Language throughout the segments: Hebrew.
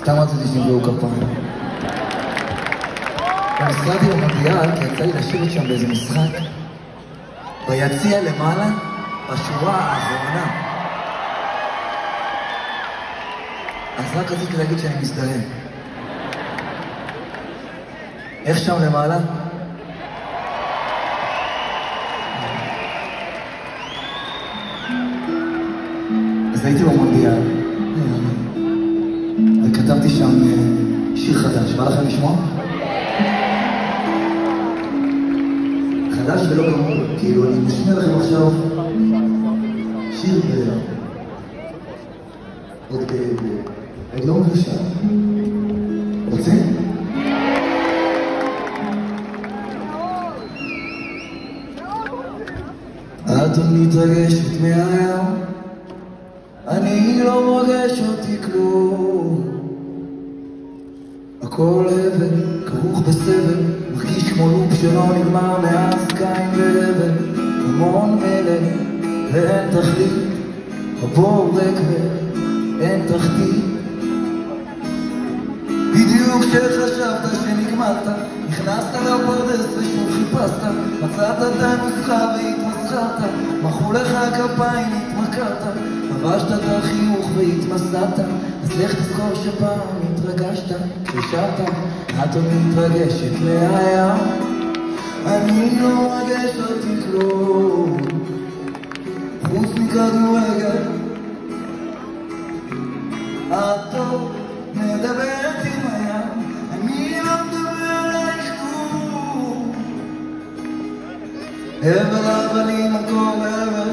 סתם רציתי שימלאו כפיים. במשחק עם המונדיאל, כי יצא לי לשבת שם באיזה משחק, ביציע למעלה, בשורה האחרונה. אז רק רציתי להגיד שאני מזדהה. איך שם למעלה? אז הייתי במונדיאל, וכתבתי שם שיר חדש. בא לכם לשמוע? חדש ולא גמור, כאילו אני משמיע לכם עכשיו שיר עוד לא מבושל. רוצים? את עוד מתרגשת מהים, אני לא מרגש אותי כלום. הכל הבל, כרוך בסבל, מרגיש כמו לופ שלא נגמר מאז קין והבל. המון מלך ואין תכלית, הבור ריק ואין תחתית. בדיוק כשחשבת שנגמרת, נכנסת לפרדס ושוב חיפשת, מצאת את הנוסחה והתמסחרת, מחאו לך כפיים התמכרת, לבשת את החיוך והתמסדת. אז לך תזכור שפעם התרגשת כששרת. את עוד מתרגשת מהים, אני לא מרגש אותי כלום חוץ מכדורגל. את עוד מדברת עם הים, אני לא מדבר עלייך כלום. הבל הבלים הכל הבל,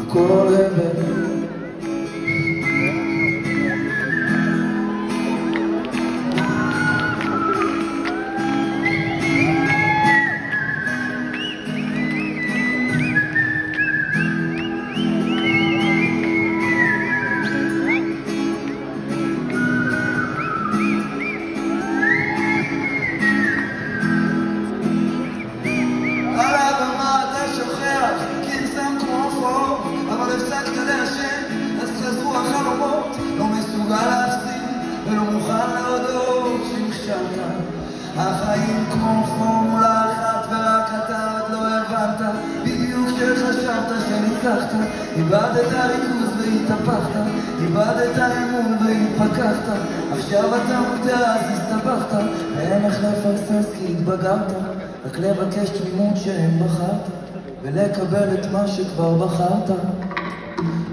הכל הבל. לא מסוגל להפסיד ולא מוכן להודות שנכשלת. החיים כמו פורמולה אחת ורק אתה עוד לא הבנת. בדיוק כשחשבת שניצחת, איבדת ריכוז והתהפכת, איבדת אמון והתפכחת. עכשיו אתה מודע אז הסתבכת, ואין איך לפרסס כי התבגרת, רק לבקש תמימות שאין בחרת ולקבל את מה שכבר בחרת.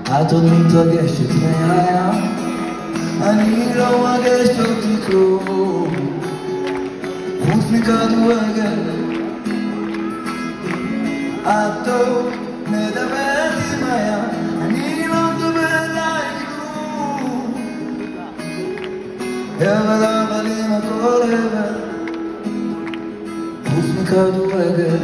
את עוד מתרגשת מהים, אני לא מרגש אותי כלום חוץ מכדורגל. את עוד מדברת עם הים, אני לא מדבר עלייך כלום. הבל הבלים הכל הבל חוץ מכדורגל.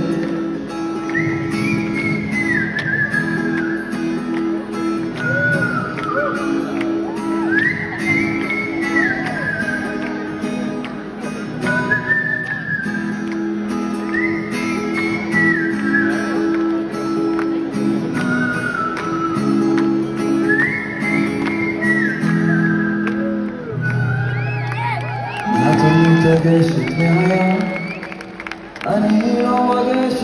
את עוד מתרגשת מהים, אני לא מרגש